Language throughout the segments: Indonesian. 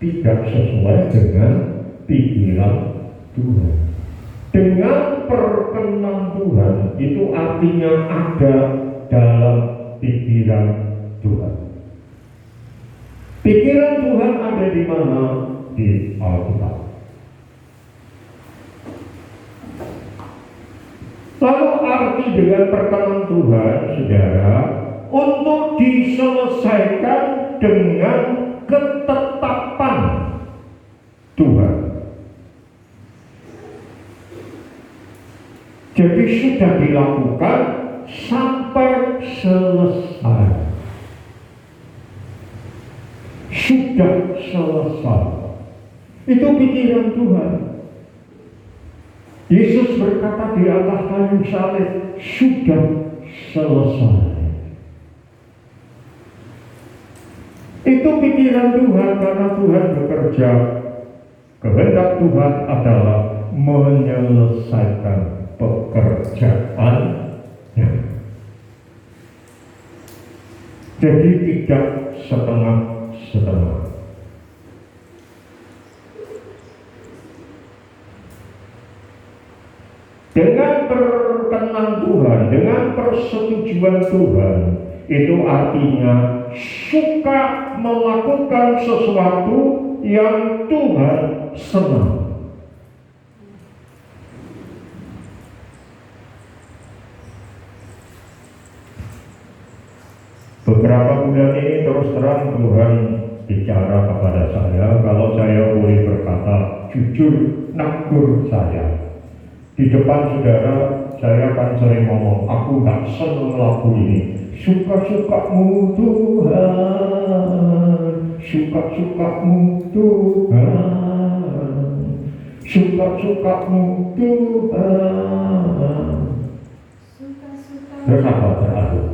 tidak sesuai dengan pikiran Tuhan. Dengan perkenan Tuhan itu artinya ada dalam pikiran Tuhan. Pikiran Tuhan ada di mana? Di Alkitab. Lalu arti dengan perkenan Tuhan, saudara, untuk diselesaikan dengan ketetapan Tuhan. Jadi sudah dilakukan sampai selesai. Sudah selesai. Itu pikiran Tuhan. Yesus berkata di atas kayu salib, sudah selesai. Itu pikiran Tuhan karena Tuhan bekerja. Kehendak Tuhan adalah menyelesaikan pekerjaannya. Jadi tidak setengah-setengah. Dengan perkenan Tuhan, dengan persetujuan Tuhan, itu artinya suka melakukan sesuatu yang Tuhan senang. Beberapa bulan ini terus terang Tuhan bicara kepada saya, kalau saya boleh berkata jujur, nakur saya. Di depan saudara, saya akan sering ngomong, aku gak senang lagu ini. Suka-sukamu Tuhan, suka-sukamu Tuhan, suka-sukamu Tuhan. Terus apa terakhir?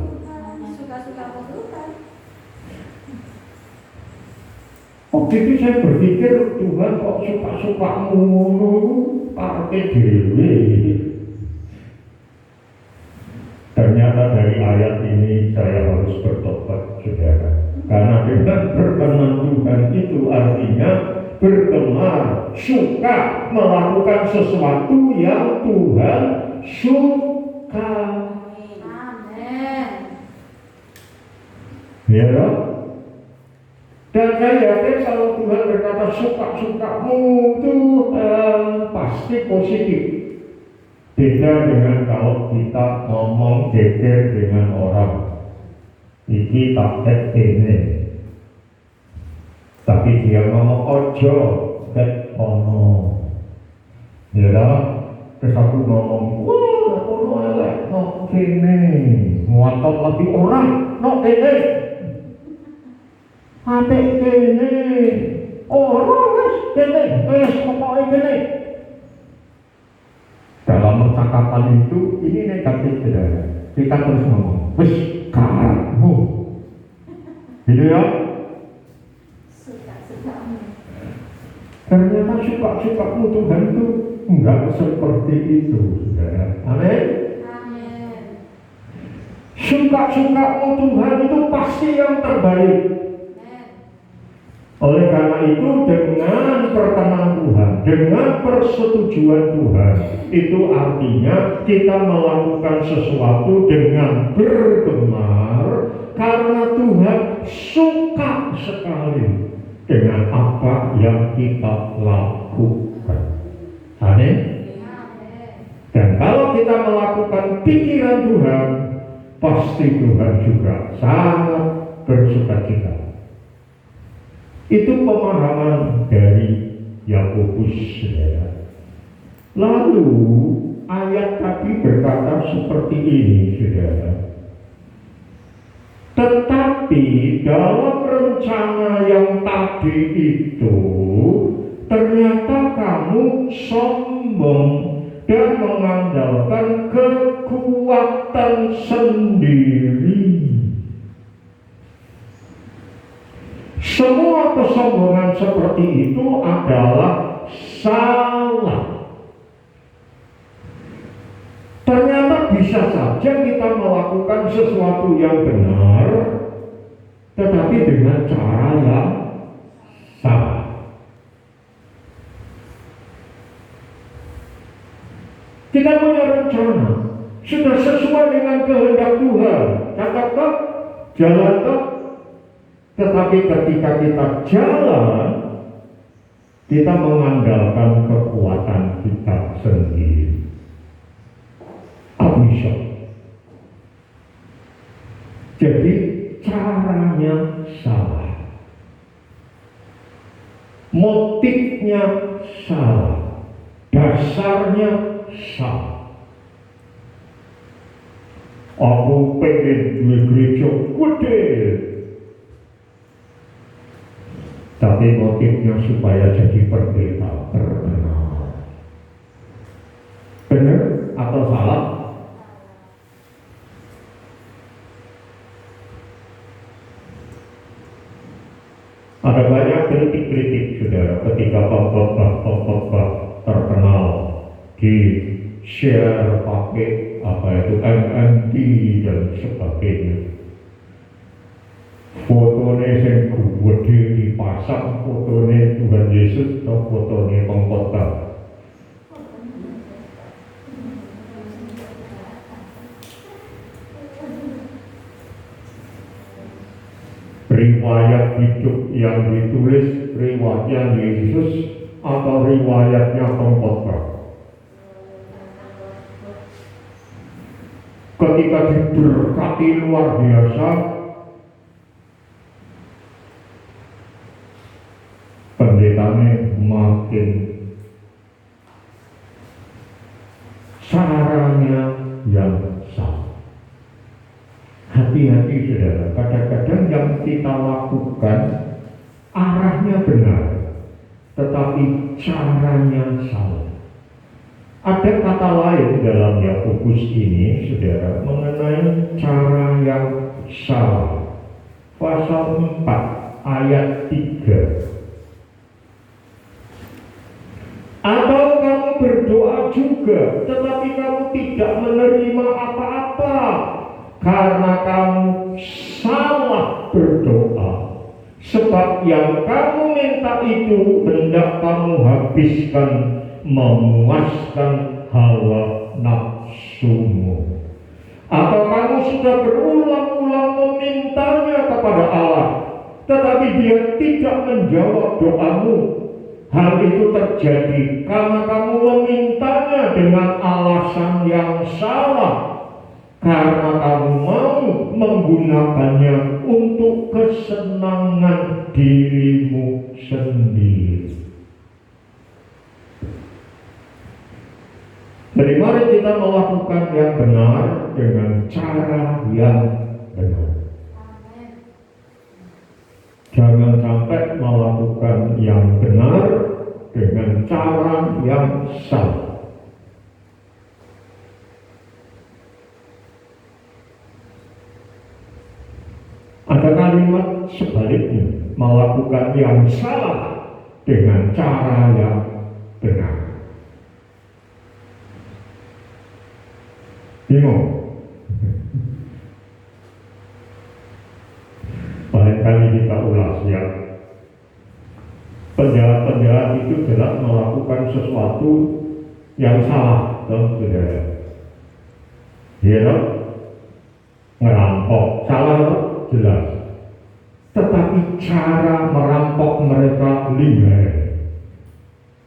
Waktu itu saya berpikir, Tuhan kok suka-sukamu partai dewe. Ternyata dari ayat ini saya harus bertobat, saudara. Karena dengan berkenan Tuhan itu artinya berkenan, suka melakukan sesuatu yang Tuhan suka. Amin. Ya. Dan saya yakin kalau Tuhan berkata suka-sukamu Tuhan pasti positif. Beda dengan kalau kita ngomong geger dengan orang. Iki tak ini. Tapi dia ngomong ojo ket ono. Ya, terus aku ngomong, wah ono elek no kene. Ngotot lagi orang no kene. Apik kene, ora wis kene, wis pokoke kene. Dalam percakapan itu, ini negatif saudara. Kita terus ngomong, wis karepmu. Gitu ya? Suka-sukamu. Ternyata suka-sukamu Tuhan itu enggak seperti itu, saudara. Amin. Amin. Suka-sukamu Tuhan itu pasti yang terbaik. Oleh karena itu dengan perkenan Tuhan, dengan persetujuan Tuhan, itu artinya kita melakukan sesuatu dengan bergemar karena Tuhan suka sekali dengan apa yang kita lakukan. Amin. Dan kalau kita melakukan pikiran Tuhan, pasti Tuhan juga sangat bersukacita. Itu pemahaman dari Yakobus, saudara. Lalu ayat tadi berkata seperti ini, saudara. Tetapi dalam rencana yang tadi itu ternyata kamu sombong dan mengandalkan kekuatan sendiri. Semua kesombongan seperti itu adalah salah. Ternyata bisa saja kita melakukan sesuatu yang benar, tetapi dengan cara yang salah. Kita punya rencana, sudah sesuai dengan kehendak Tuhan. Cakap jalan toh. Tetapi ketika kita jalan, kita mengandalkan kekuatan kita sendiri. Bisa. Jadi caranya salah, motifnya salah, dasarnya salah. Aku pengen duwe gereja gede, tapi motifnya supaya jadi pendeta terkenal. Benar atau salah? Ada banyak kritik-kritik, saudara, ketika pengkhotbah terkenal di share pakai apa itu MMT dan sebagainya. Fotonya yang gede dipasang, fotonya Tuhan Yesus atau fotonya pengkhotbah. Riwayat hidup yang ditulis riwayatnya Yesus atau riwayatnya pengkhotbah. Ketika diberkati luar biasa, pendetanya makin caranya yang salah. Hati-hati saudara, kadang-kadang yang kita lakukan arahnya benar, tetapi caranya salah. Ada kata lain dalam Yakobus ini, saudara, mengenai cara yang salah. Pasal 4 ayat 3. Atau kamu berdoa juga, tetapi kamu tidak menerima apa-apa, karena kamu salah berdoa. Sebab yang kamu minta itu hendak kamu habiskan memuaskan hawa nafsumu. Atau kamu sudah berulang-ulang memintanya kepada Allah, tetapi Dia tidak menjawab doamu. Hal itu terjadi karena kamu memintanya dengan alasan yang salah, karena kamu mau menggunakannya untuk kesenangan dirimu sendiri. Jadi mari kita melakukan yang benar dengan cara yang benar. Jangan sampai melakukan yang benar dengan cara yang salah. Ada kalimat sebaliknya, melakukan yang salah dengan cara yang benar. Bingung? Barangkali kita ulas ya. Penjahat-penjahat itu jelas melakukan sesuatu yang salah, saudara. Ya, ngerampok, salah jelas. Tetapi cara merampok mereka lihai.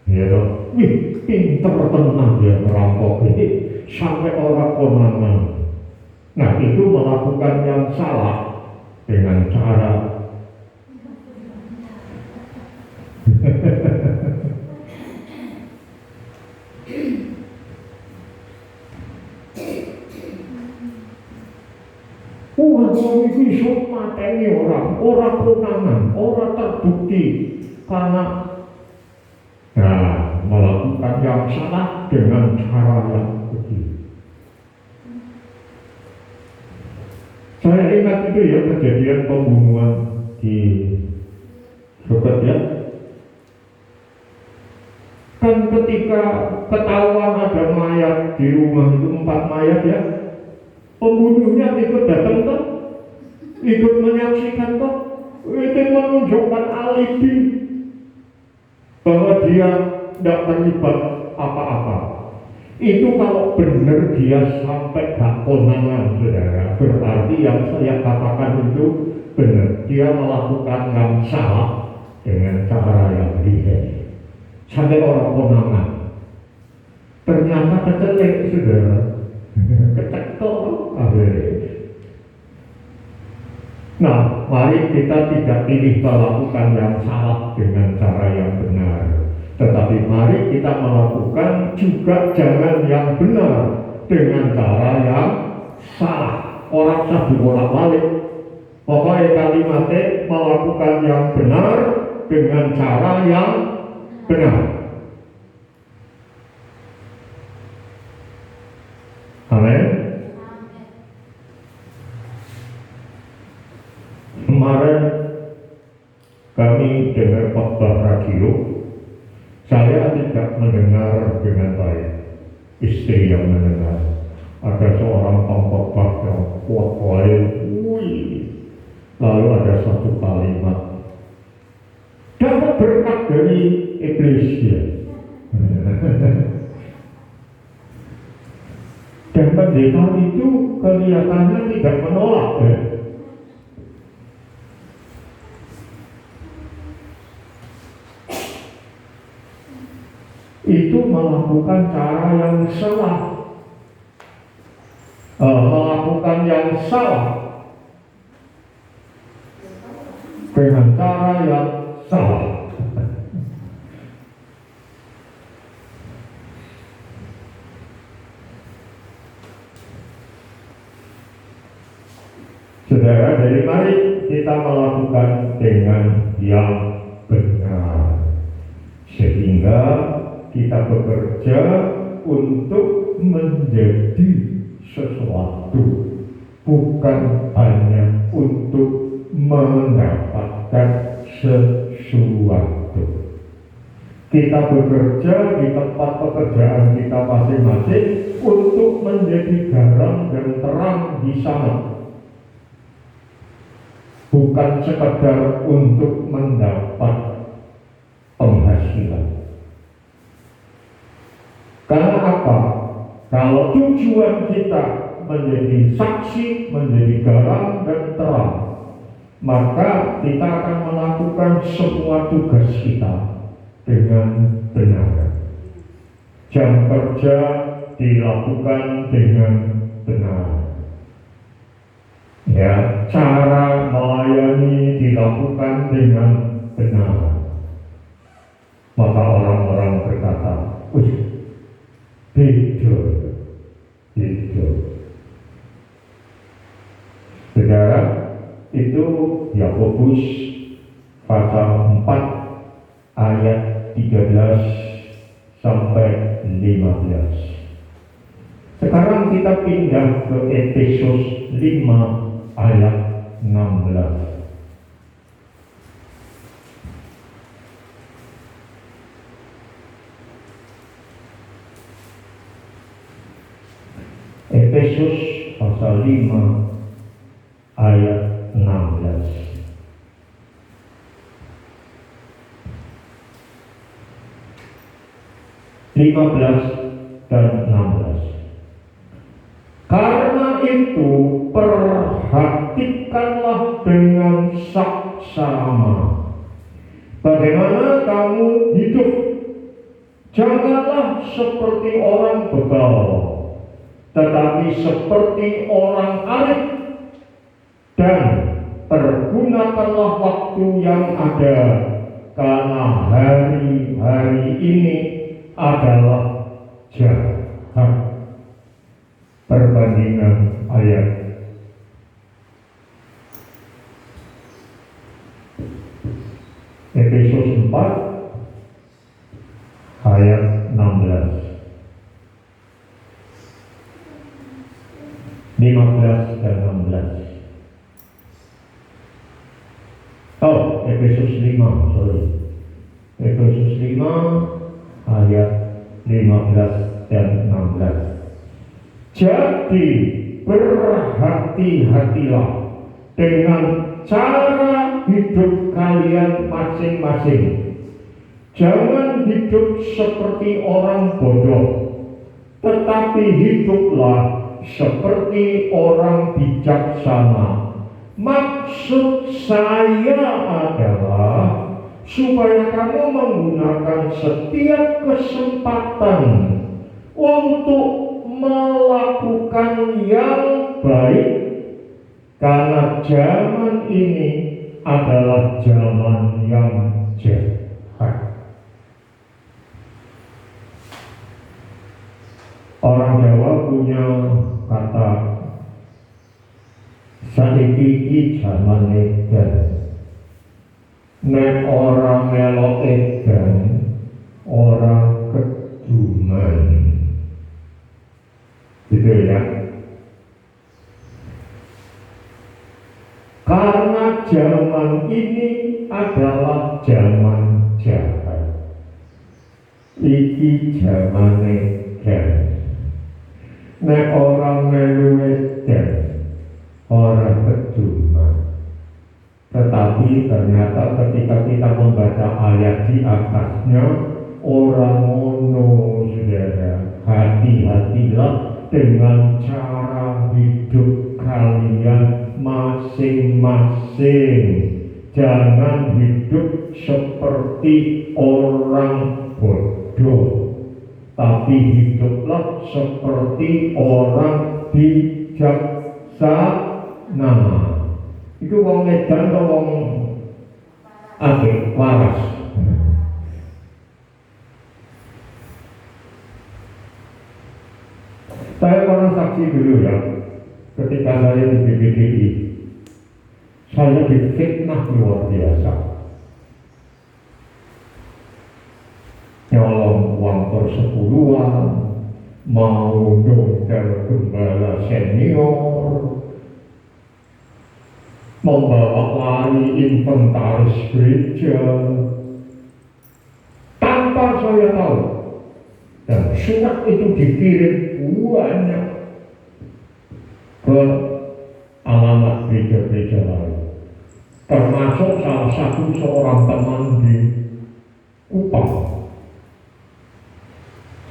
Ya, wih, pinter tenang dia merampok ini sampai orang konangan. Nah, itu melakukan yang salah dengan cara wong itu iso mateni orang konangan, orang terbukti karena melakukan yang salah dengan cara yang begitu. Saya ingat itu ya kejadian pembunuhan di Sobat ya. Kan ketika ketahuan ada mayat di rumah itu 4 mayat ya, pembunuhnya ikut datang tuh, ikut menyaksikan tuh, itu menunjukkan alibi bahwa dia tidak terlibat apa-apa. Itu kalau benar dia sampai gak konangan, saudara, berarti yang saya katakan itu benar. Dia melakukan yang salah dengan cara yang liar. Sampai orang konangan. Ternyata kecelik, saudara. Kecekel akhirnya. Nah, mari kita tidak pilih melakukan yang salah dengan cara yang benar. Tetapi mari kita melakukan juga jangan yang benar dengan cara yang salah. Orang sabi bolak balik. Pokoknya kalimatnya melakukan yang benar dengan cara yang benar. Amin. Kemarin kami dengar khotbah radio. Saya tidak mendengar dengan baik, istri yang mendengar. Ada seorang pengkhotbah yang kuat lalu ada satu kalimat, dapat berkat dari iblis ya. Dan pendeta itu kelihatannya tidak menolak ya. Itu melakukan cara yang salah, melakukan yang salah dengan cara yang salah. Saudara, jadi mari kita melakukan dengan yang benar, sehingga kita bekerja untuk menjadi sesuatu, bukan hanya untuk mendapatkan sesuatu. Kita bekerja di tempat pekerjaan kita masing-masing untuk menjadi garam dan terang di sana, bukan sekedar untuk mendapat penghasilan. Karena apa? Kalau tujuan kita menjadi saksi, menjadi garam dan terang, maka kita akan melakukan semua tugas kita dengan benar. Jam kerja dilakukan dengan benar. Ya, cara melayani dilakukan dengan benar. Maka orang-orang berkata, wih, beda. Saudara, itu Yakobus pasal 4 ayat 13 sampai 15. Sekarang kita pindah ke Efesus 5 ayat 16. Efesus pasal 5 ayat 16. Dan 16. Karena itu perhatikanlah dengan saksama bagaimana kamu hidup. Janganlah seperti orang begal, tetapi seperti orang arif, dan pergunakanlah waktu yang ada, karena hari-hari ini adalah jahat. Perbandingan ayat. Efesus 4 ayat 16, 15 dan 16. Oh, Efesus 5, sorry. Efesus 5 ayat 15 dan 16. Jadi berhati-hatilah dengan cara hidup kalian masing-masing. Jangan hidup seperti orang bodoh, tetapi hiduplah seperti orang bijaksana. Maksud saya adalah supaya kamu menggunakan setiap kesempatan untuk melakukan yang baik, karena zaman ini adalah zaman yang jahat. Orang Jawa punya kata, saiki iki jaman edan, nek orang melok edan, orang keduman. Gitu ya. Karena zaman ini adalah zaman jahat. Iki zaman edan. Nek orang melu edan, orang keduman. Tetapi ternyata ketika kita membaca ayat di atasnya, orang ngono, saudara. Hati-hatilah dengan cara hidup kalian masing-masing. Jangan hidup seperti orang bodoh, tapi hiduplah seperti orang bijaksana. Itu wong edan atau wong adik waras? Saya pernah saksi dulu ya, ketika saya di BPDI, saya difitnah luar biasa. Nyolong uang persepuluhan, mau dongkel gembala senior, membawa lari inventaris gereja, tanpa saya tahu. Dan surat itu dikirim banyak ke alamat gereja-gereja lain, termasuk salah satu seorang teman di Kupang.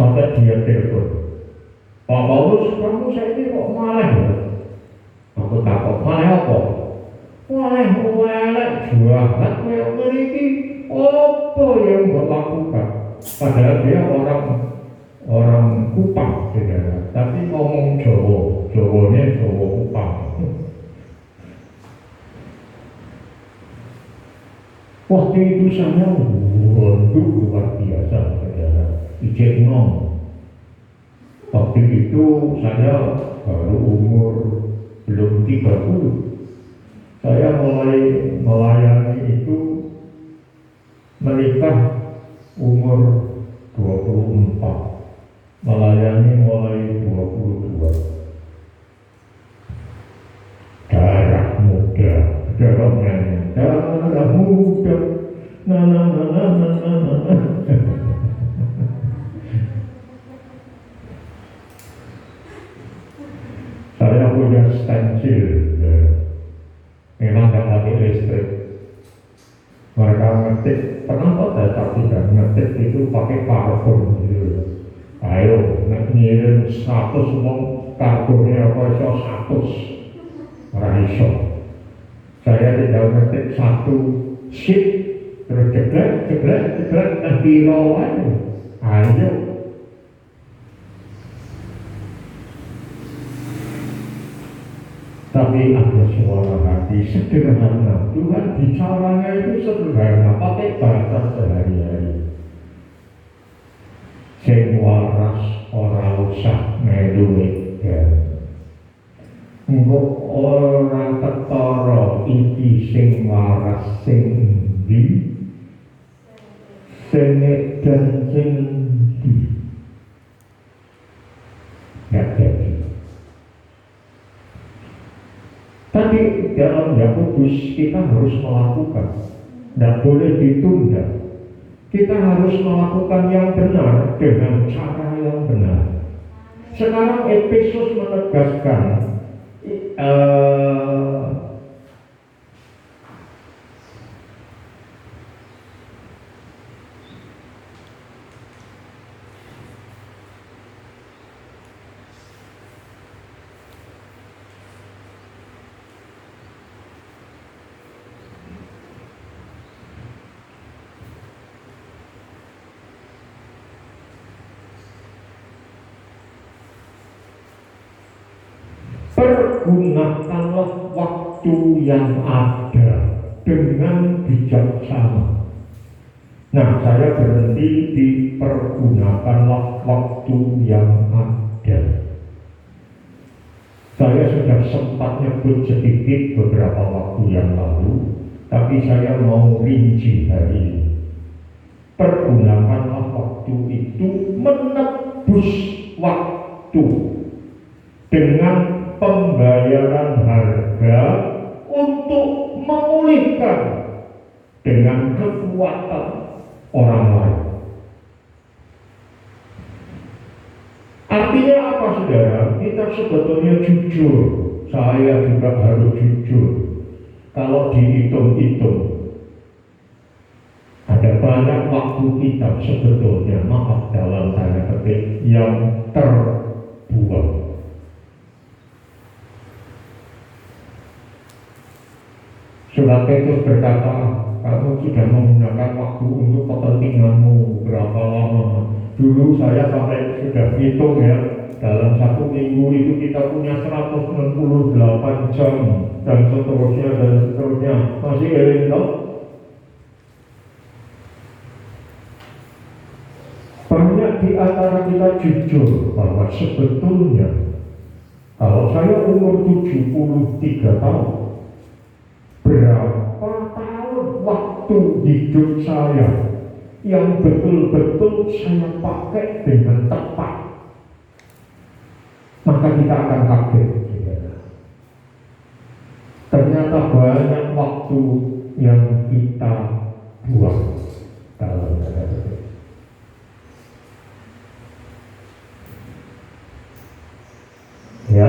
Sampai dia telepon, Pak Paulus, kamu saya ini kok malah ya? Aku takut, malah apa? Malah jualan kayak ini, apa yang berlakukan? Padahal dia orang Kupang, saudara, tapi ngomong Jawanya Jawa Kupang. Waktu itu saya waduh luar biasa, saudara. Ijek nom. Waktu itu saya baru umur belum 30. Saya mulai melayani itu menikah umur 24, melayani mulai 22. Darah muda, darah muda, Saya punya stensil, memang tidak pakai listrik. Mereka ngetik, kenapa saya tidak ngetik itu pakai parfum gitu. Ayo, ngirim 100 wong karbonnya apa iso 100 raiso. Saya tidak ngetik satu sheet terus jeblek nanti lawan. Ayo. Tapi ada suara hati sederhana. Tuhan bicaranya itu sederhana, pakai bahasa sehari-hari. Sing waras ora usah melu edan. Engko ora ketara iki sing waras sing endi, sing edan sing endi. Nggak jadi. Tapi dalam Yakobus kita harus melakukan, tidak boleh ditunda. Kita harus melakukan yang benar dengan cara yang benar. Sekarang Efesus menegaskan pergunakanlah waktu yang ada dengan bijaksana. Nah, saya berhenti di pergunakanlah waktu yang ada. Saya sudah sempat nyebut sedikit beberapa waktu yang lalu, tapi saya mau rinci hari ini. Pergunakanlah waktu itu menebus waktu dengan pembayaran harga untuk memulihkan dengan kekuatan orang lain. Artinya apa, saudara? Kita sebetulnya jujur. Saya juga harus jujur. Kalau dihitung-hitung, ada banyak waktu kita sebetulnya, maaf dalam tanda petik, yang terbuang. Surat Petrus berkata, kamu sudah menggunakan waktu untuk kepentinganmu berapa lama? Dulu saya sampai sudah hitung ya, dalam satu minggu itu kita punya 168 jam dan seterusnya. Masih eling dong? Banyak di antara kita jujur bahwa sebetulnya kalau saya umur 73 tahun, berapa tahun waktu hidup saya yang betul-betul saya pakai dengan tepat, maka kita akan kaget. Ternyata banyak waktu yang kita buang dalam tanda petik. Ya,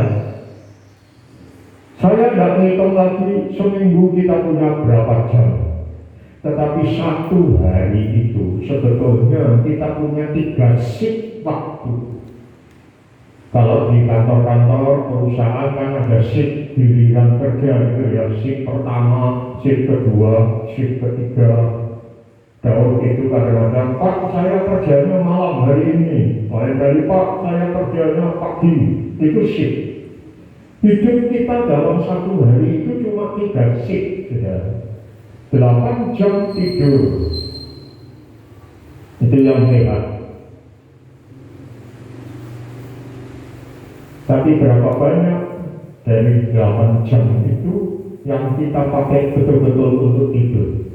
saya tidak ngitung lagi seminggu kita punya berapa jam, tetapi satu hari itu sebetulnya kita punya 3 shift waktu. Kalau di kantor-kantor perusahaan kan ada shift giliran kerja gitu ya, shift pertama, shift kedua, shift ketiga. Daud itu kadang-kadang, Pak saya kerjanya malam hari ini, lain dari Pak saya kerjanya pagi, itu shift. Hidup kita dalam satu hari itu cuma 3 shift, sudah 8 jam tidur, itu yang sehat. Tapi berapa banyak dari 8 jam itu yang kita pakai betul-betul untuk tidur?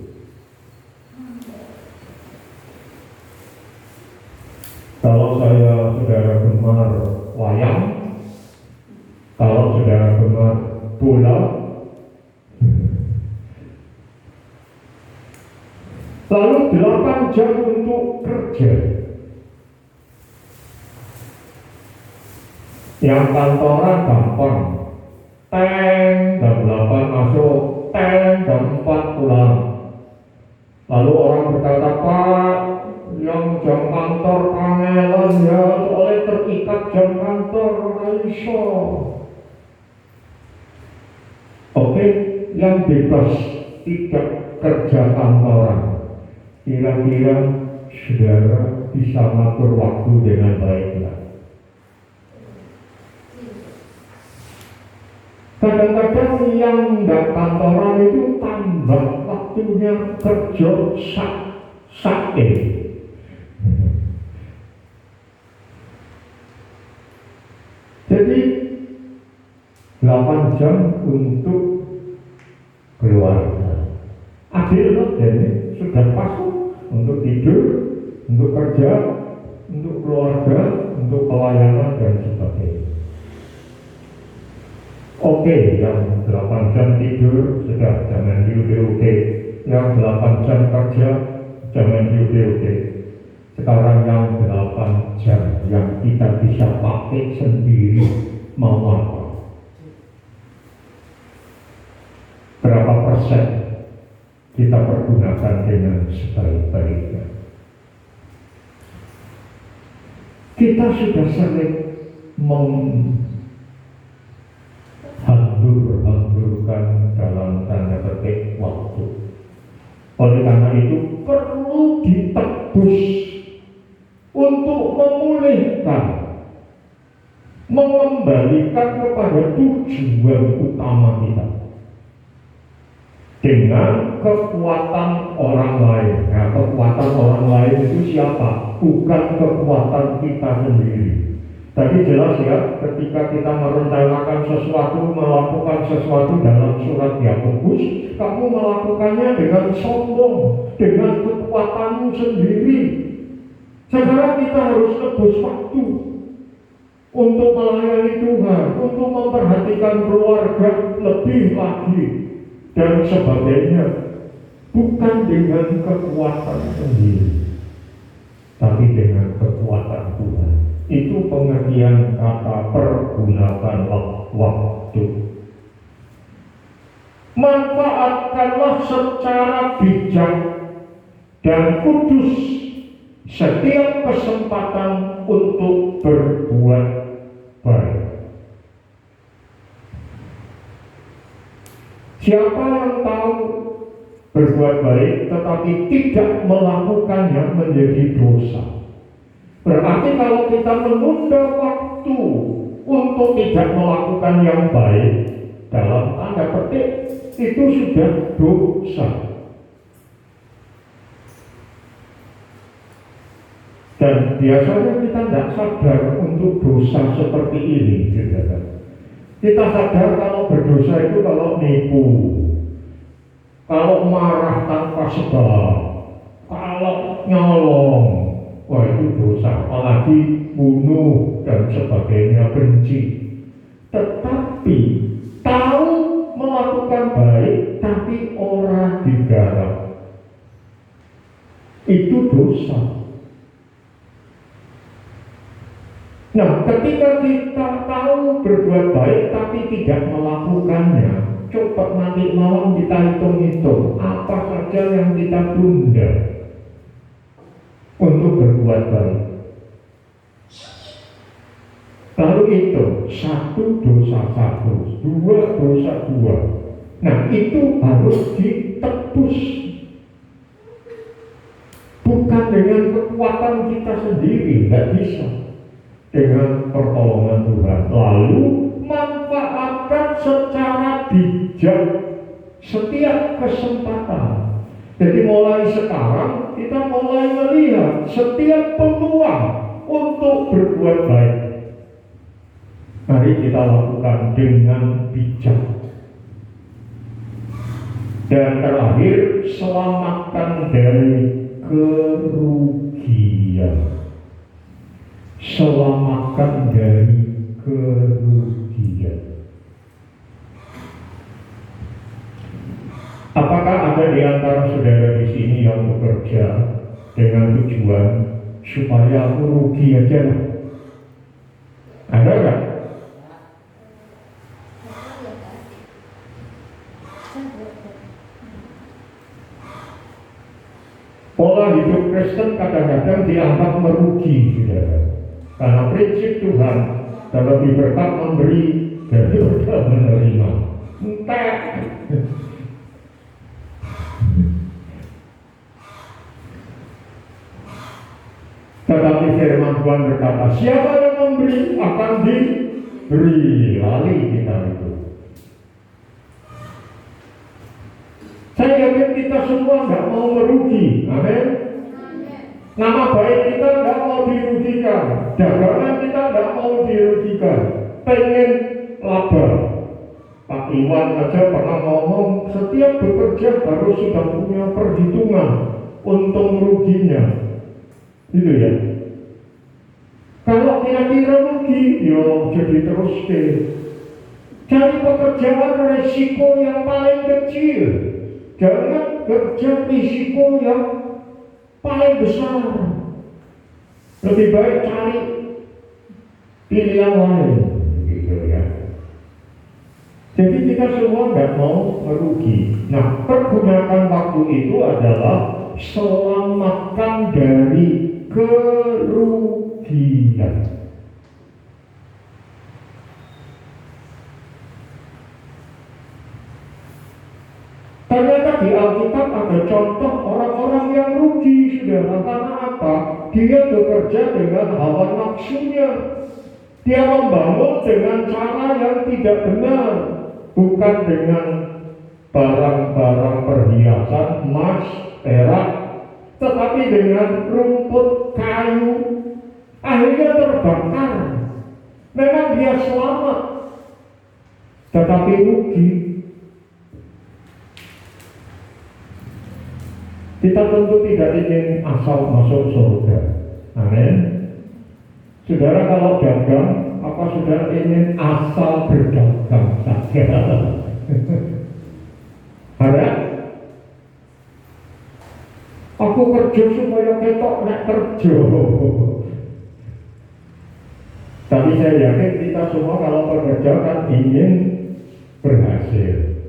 Kalau saya saudara gemar wayang, kalau saudara gemar bola, lalu 8 jam untuk kerja. Yang kantoran gampang, jam 8 masuk, jam 4 pulang. Lalu orang berkata, Pak, yang jam kantor kangelan ya, soalnya terikat jam kantor, iso. Oke, yang bebas tidak kerja kantoran, kira-kira saudara bisa mengatur waktu dengan baik ya? Kadang-kadang yang tidak kantoran itu tambah waktunya kerja sakit. Jadi 8 jam untuk keluarga. Adil loh, jadi sudah pasuk untuk tidur, untuk kerja, untuk keluarga, untuk pelayanan dan sebagainya. Oke, yang 8 jam tidur sudah jangan diude-ude. Yang 8 jam kerja jangan diude-ude. Sekarang yang 8 jam yang kita bisa pakai sendiri, mau apa? Berapa persen kita pergunakan dengan sebaik-baiknya? Kita sudah sering menghamburkan dalam tanda petik waktu. Oleh karena itu perlu ditebus untuk memulihkan mengembalikan kepada tujuan utama kita dengan kekuatan orang lain. Nah, kekuatan orang lain itu siapa? Bukan kekuatan kita sendiri. Tadi jelas ya, ketika kita merencanakan sesuatu, melakukan sesuatu dalam surat Yakobus, kamu melakukannya dengan sombong, dengan kekuatanmu sendiri. Sekarang kita harus nebus waktu untuk melayani Tuhan, untuk memperhatikan keluarga lebih lagi dan sebagainya, bukan dengan kekuatan sendiri, tapi dengan kekuatan Tuhan. Itu pengertian kata pergunakan waktu. Manfaatkanlah secara bijak dan kudus setiap kesempatan untuk berbuat baik. Siapa yang tahu berbuat baik tetapi tidak melakukannya menjadi dosa. Berarti kalau kita menunda waktu untuk tidak melakukan yang baik, dalam tanda petik, itu sudah dosa. Dan biasanya kita tidak sadar untuk dosa seperti ini. Kita sadar kalau berdosa itu kalau nipu, kalau marah tanpa sebab, kalau nyolong, wah itu dosa, apalagi bunuh dan sebagainya, benci. Tetapi tahu melakukan baik tapi orang digarap, itu dosa. Nah, ketika kita tahu berbuat baik tapi tidak melakukannya, coba nanti malam kita hitung-hitung apa saja yang kita tunda untuk berbuat baik. Lalu itu, satu dosa satu, dua dosa dua. Nah, itu harus ditebus. Bukan dengan kekuatan kita sendiri, nggak bisa. Dengan pertolongan Tuhan. Lalu manfaatkan secara bijak setiap kesempatan. Jadi mulai sekarang kita mulai melihat setiap peluang untuk berbuat baik. Mari kita lakukan dengan bijak. Dan terakhir, selamatkan dari kerugian. Selamatkan dari kerugian. Apakah ada di antara saudara di sini yang bekerja dengan tujuan supaya aku rugi aja lah? Ada nggak? Pola hidup Kristen kadang-kadang dianggap merugi, saudara. Karena prinsip Tuhan lebih berkat memberi daripada menerima. Entah. Tetapi firman Tuhan berkata, siapa yang memberi akan diberi. Lali kita itu. Saya yakin kita semua nggak mau merugi. Amin. Nama baik kita tidak mau dirugikan, dagangan kita tidak mau dirugikan, pengen laba. Pak Iwan aja pernah ngomong, setiap bekerja harus sudah punya perhitungan untung ruginya, gitu ya. Kalau kira-kira rugi, yo jadi terus deh. Cari pekerjaan resiko yang paling kecil, jangan kerja risiko yang paling besar. Lebih baik cari pilihan lain, gitu ya. Jadi kita semua nggak mau merugi. Nah, pergunakan waktu itu adalah selamatkan dari kerugian. Ternyata di Alkitab ada contoh orang-orang yang rugi, saudara. Karena apa? Dia bekerja dengan hawa nafsunya. Dia membangun dengan cara yang tidak benar, bukan dengan barang-barang perhiasan, emas, perak, tetapi dengan rumput kayu. Akhirnya terbakar. Memang dia selamat, tetapi rugi. Kita tentu tidak ingin asal masuk surga. Amin. Saudara kalau dagang, apa saudara ingin asal berdagang saja? Ada? Aku kerja supaya ketok nek kerja. Tapi saya yakin kita semua kalau bekerja kan ingin berhasil,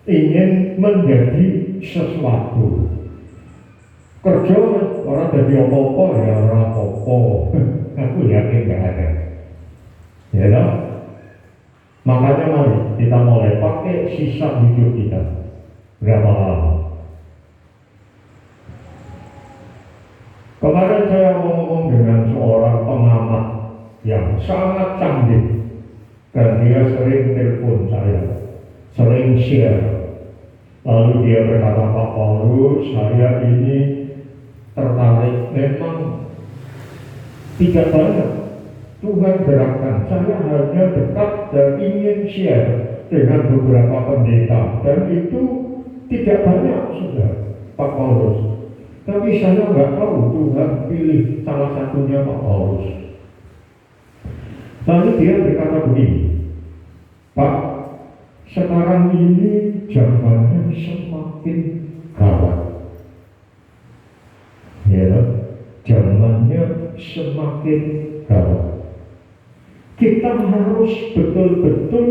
ingin menjadi sesuatu. Kerja orang jadi apa-apa ya orang apa-apa. Aku yakin gak ada. Ya toh? Makanya mari kita mulai pakai sisa hidup kita. Berapa lama? Kemarin saya ngomong dengan seorang pengamat yang sangat canggih, dan dia sering telepon saya, sering share. Lalu dia berkata, Pak Paulus, saya ini tertarik, memang tidak banyak Tuhan gerakkan. Saya hanya dekat dan ingin share dengan beberapa pendeta, dan itu tidak banyak sudah, Pak Paulus. Tapi saya nggak tahu Tuhan pilih salah satunya Pak Paulus. Lalu dia berkata begini, Pak, sekarang ini zamannya semakin gawat. Ya, zamannya semakin gawat. Kita harus betul-betul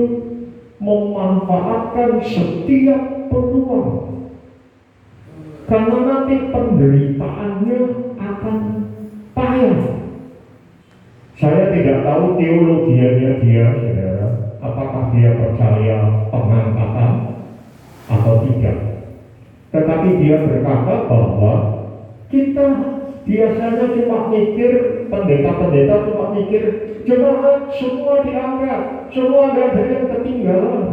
memanfaatkan setiap peluang, karena nanti penderitaannya akan payah. Saya tidak tahu teologianya dia, saudara, apakah dia percaya pengangkatan atau tidak. Tetapi dia berkata bahwa kita biasanya cuma mikir, pendeta-pendeta cuma mikir, jemaat semua diangkat, semua gak ada yang ketinggalan.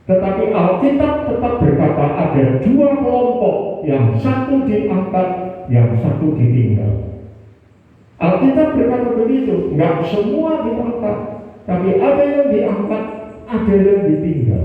Tetapi Alkitab tetap berkata ada dua kelompok, yang satu diangkat, yang satu ditinggal. Alkitab berkata begitu, nggak semua diangkat, tapi ada yang diangkat, ada yang ditinggal.